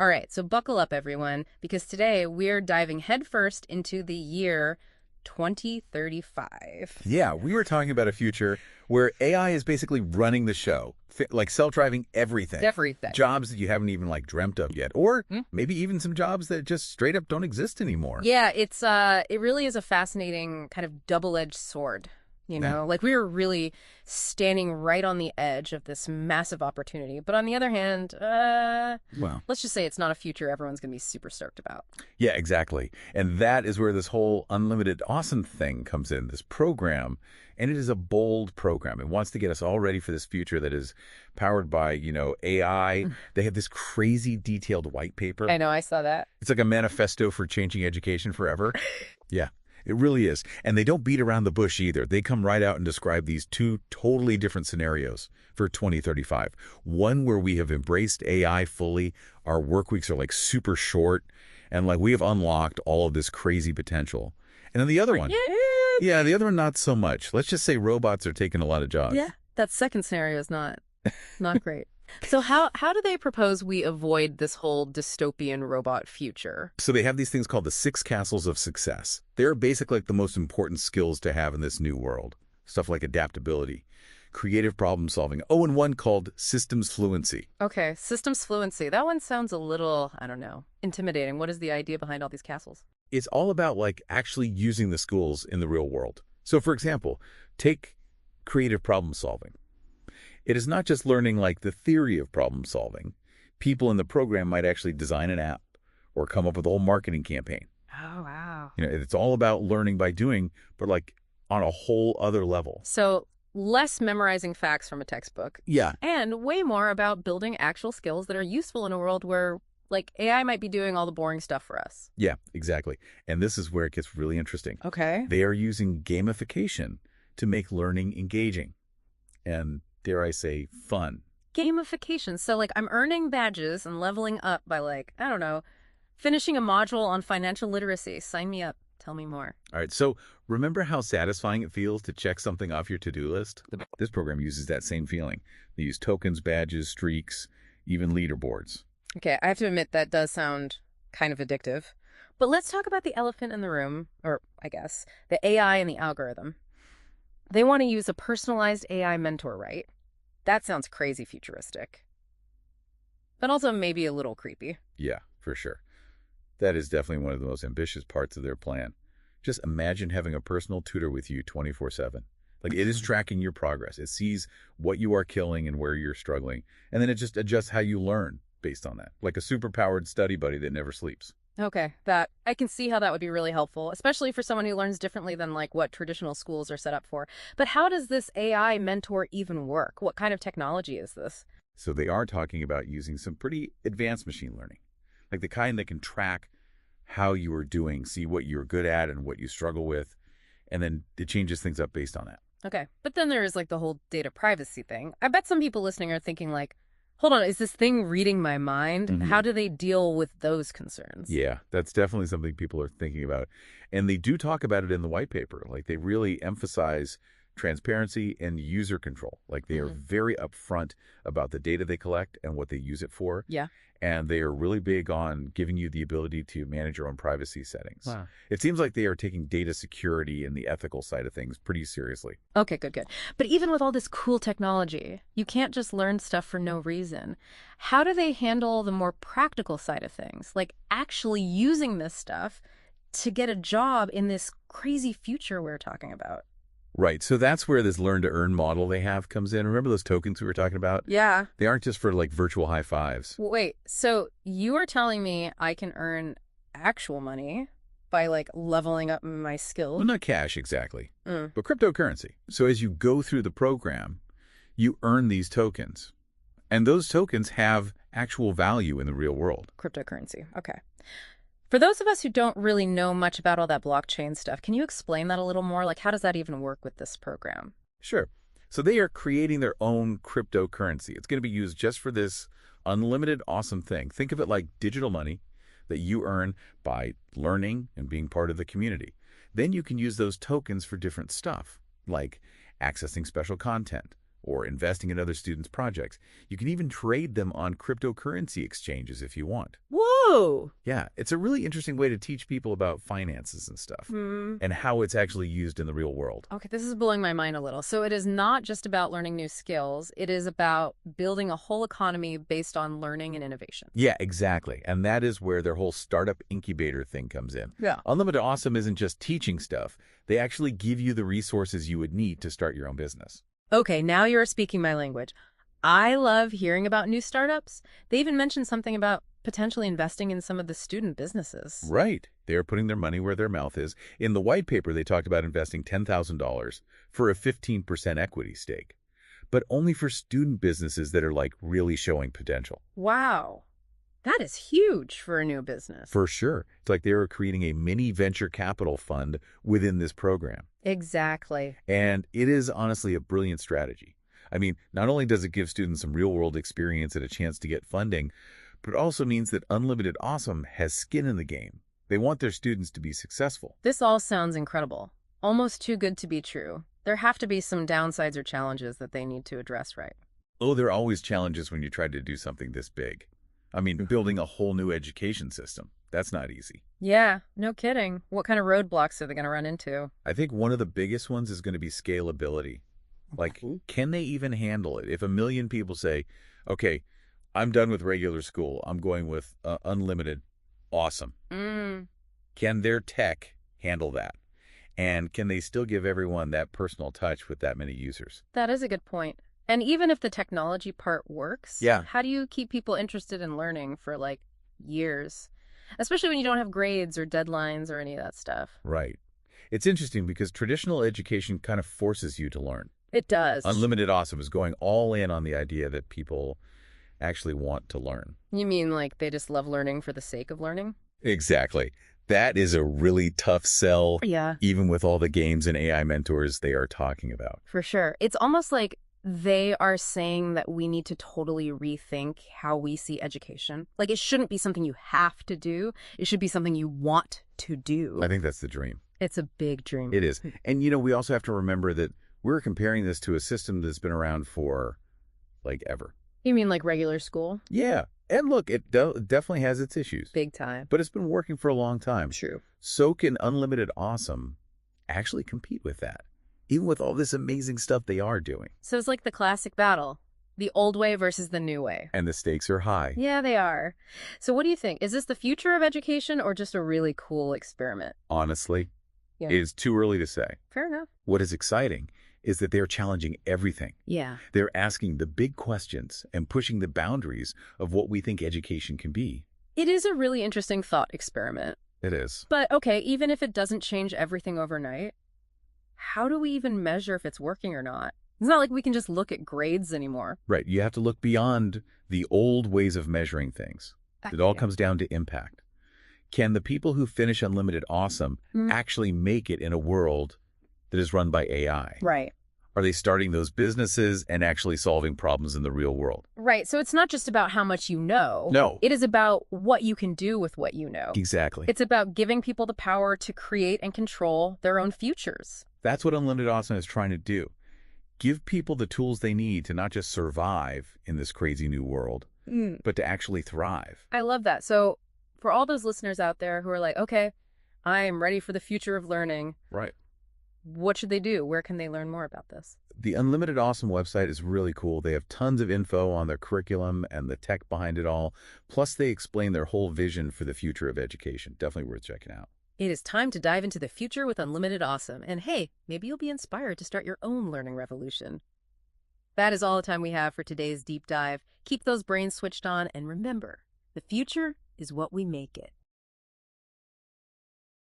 All right, so buckle up, everyone, because today we're diving headfirst into the year 2035. Yeah, we were talking about a future where AI is basically running the show, like self-driving everything. Everything. Jobs that you haven't even dreamt of yet, or Hmm? maybe even some jobs that just straight up don't exist anymore. Yeah, it really is a fascinating kind of double-edged sword. Yeah. Like we were really standing right on the edge of this massive opportunity. But on the other hand, Well, let's just say it's not a future everyone's going to be super stoked about. yeah, exactly. And that is where this whole unlimited awesome thing comes in, this program. And it is a bold program. It wants to get us all ready for this future that is powered by, AI. They have this crazy detailed white paper. I know, I saw that. It's like a manifesto for changing education forever. Yeah, it really is. And they don't beat around the bush either. They come right out and describe these two totally different scenarios for 2035. One where we have embraced AI fully. Our work weeks are super short and we have unlocked all of this crazy potential. And then the other one. Yeah, the other one, not so much. Let's just say robots are taking a lot of jobs. Yeah, that second scenario is not great. So how do they propose we avoid this whole dystopian robot future? So they have these things called the 6 castles of success. They're basically the most important skills to have in this new world. Stuff like adaptability, creative problem solving. Oh, and one called systems fluency. Okay, systems fluency. That one sounds a little, I don't know, intimidating. What is the idea behind all these castles? It's all about actually using the skills in the real world. So for example, take creative problem solving. It is not just learning the theory of problem solving. People in the program might actually design an app or come up with a whole marketing campaign. Oh, wow. It's all about learning by doing, but on a whole other level. So less memorizing facts from a textbook. Yeah. And way more about building actual skills that are useful in a world where AI might be doing all the boring stuff for us. Yeah, exactly. And this is where it gets really interesting. Okay. They are using gamification to make learning engaging and, dare I say, fun. Gamification. So I'm earning badges and leveling up by I don't know, finishing a module on financial literacy. Sign me up. Tell me more. All right, so remember how satisfying it feels to check something off your to-do list? This program uses that same feeling. They use tokens, badges, streaks, even leaderboards. Okay, I have to admit that does sound kind of addictive. But let's talk about the elephant in the room, or I guess, the AI and the algorithm. They want to use a personalized AI mentor, right? That sounds crazy futuristic. But also maybe a little creepy. Yeah, for sure. That is definitely one of the most ambitious parts of their plan. Just imagine having a personal tutor with you 24/7. It is tracking your progress. It sees what you are killing and where you're struggling. And then it just adjusts how you learn based on that. Like a superpowered study buddy that never sleeps. Okay, I can see how that would be really helpful, especially for someone who learns differently than what traditional schools are set up for. But how does this AI mentor even work? What kind of technology is this? So they are talking about using some pretty advanced machine learning, the kind that can track how you are doing, see what you're good at and what you struggle with, and then it changes things up based on that. Okay, but then there is the whole data privacy thing. I bet some people listening are thinking hold on, is this thing reading my mind? Mm-hmm. How do they deal with those concerns? Yeah, that's definitely something people are thinking about. And they do talk about it in the white paper. They really emphasize transparency and user control. They are very upfront about the data they collect and what they use it for. Yeah. And they are really big on giving you the ability to manage your own privacy settings. Wow. It seems like they are taking data security and the ethical side of things pretty seriously. Okay, good. But even with all this cool technology, you can't just learn stuff for no reason. How do they handle the more practical side of things? Actually using this stuff to get a job in this crazy future we're talking about? Right. So that's where this learn-to-earn model they have comes in. Remember those tokens we were talking about? Yeah. They aren't just for virtual high fives. Wait, so you are telling me I can earn actual money by leveling up my skills? Well, not cash exactly, but cryptocurrency. So as you go through the program, you earn these tokens. And those tokens have actual value in the real world. Cryptocurrency. Okay. For those of us who don't really know much about all that blockchain stuff, can you explain that a little more? How does that even work with this program? Sure. So they are creating their own cryptocurrency. It's going to be used just for this unlimited awesome thing. Think of it like digital money that you earn by learning and being part of the community. Then you can use those tokens for different stuff, like accessing special content, or investing in other students' projects. You can even trade them on cryptocurrency exchanges if you want. Whoa! Yeah, it's a really interesting way to teach people about finances and stuff and how it's actually used in the real world. Okay, this is blowing my mind a little. So it is not just about learning new skills. It is about building a whole economy based on learning and innovation. Yeah, exactly. And that is where their whole startup incubator thing comes in. Yeah. Unlimited Awesome isn't just teaching stuff. They actually give you the resources you would need to start your own business. Okay, now you're speaking my language. I love hearing about new startups. They even mentioned something about potentially investing in some of the student businesses. Right. They're putting their money where their mouth is. In the white paper, they talked about investing $10,000 for a 15% equity stake, but only for student businesses that are like really showing potential. Wow. That is huge for a new business. For sure. It's like they were creating a mini venture capital fund within this program. Exactly. And it is honestly a brilliant strategy. I mean, not only does it give students some real-world experience and a chance to get funding, but it also means that Unlimited Awesome has skin in the game. They want their students to be successful. This all sounds incredible. Almost too good to be true. There have to be some downsides or challenges that they need to address, right? Oh, there are always challenges when you try to do something this big. I mean, building a whole new education system, that's not easy. Yeah, no kidding. What kind of roadblocks are they going to run into? I think one of the biggest ones is going to be scalability. Like, can they even handle it? If a million people say, okay, I'm done with regular school, I'm going with unlimited, awesome. Can their tech handle that? And can they still give everyone that personal touch with that many users? That is a good point. And even if the technology part works, Yeah. how do you keep people interested in learning for like years? Especially when you don't have grades or deadlines or any of that stuff. Right. It's interesting because traditional education kind of forces you to learn. It does. Unlimited Awesome is going all in on the idea that people actually want to learn. You mean like they just love learning for the sake of learning? Exactly. That is a really tough sell, Yeah, even with all the games and AI mentors they are talking about. for sure. It's almost like they are saying that we need to totally rethink how we see education. Like it shouldn't be something you have to do. It should be something you want to do. I think that's the dream. It's a big dream. It is. And, we also have to remember that we're comparing this to a system that's been around for, like, ever. You mean like regular school? Yeah. And look, it definitely has its issues. Big time. But it's been working for a long time. True. So can Unlimited Awesome actually compete with that, even with all this amazing stuff they are doing. So it's like the classic battle, the old way versus the new way. And the stakes are high. Yeah, they are. So what do you think? Is this the future of education or just a really cool experiment? Honestly, Yeah. it is too early to say. Fair enough. What is exciting is that they're challenging everything. Yeah. They're asking the big questions and pushing the boundaries of what we think education can be. It is a really interesting thought experiment. It is. But okay, even if it doesn't change everything overnight, how do we even measure if it's working or not? It's not like we can just look at grades anymore. Right. You have to look beyond the old ways of measuring things. It all comes down to impact. Can the people who finish Unlimited Awesome actually make it in a world that is run by AI? Right. Are they starting those businesses and actually solving problems in the real world? Right. So it's not just about how much you know. No. It is about what you can do with what you know. Exactly. It's about giving people the power to create and control their own futures. That's what Unlimited Awesome is trying to do. Give people the tools they need to not just survive in this crazy new world, but to actually thrive. I love that. So for all those listeners out there who are like, okay, I am ready for the future of learning. Right. What should they do? Where can they learn more about this? The Unlimited Awesome website is really cool. They have tons of info on their curriculum and the tech behind it all. Plus, they explain their whole vision for the future of education. Definitely worth checking out. It is time to dive into the future with Unlimited Awesome. And hey, maybe you'll be inspired to start your own learning revolution. That is all the time we have for today's deep dive. Keep those brains switched on and remember, the future is what we make it.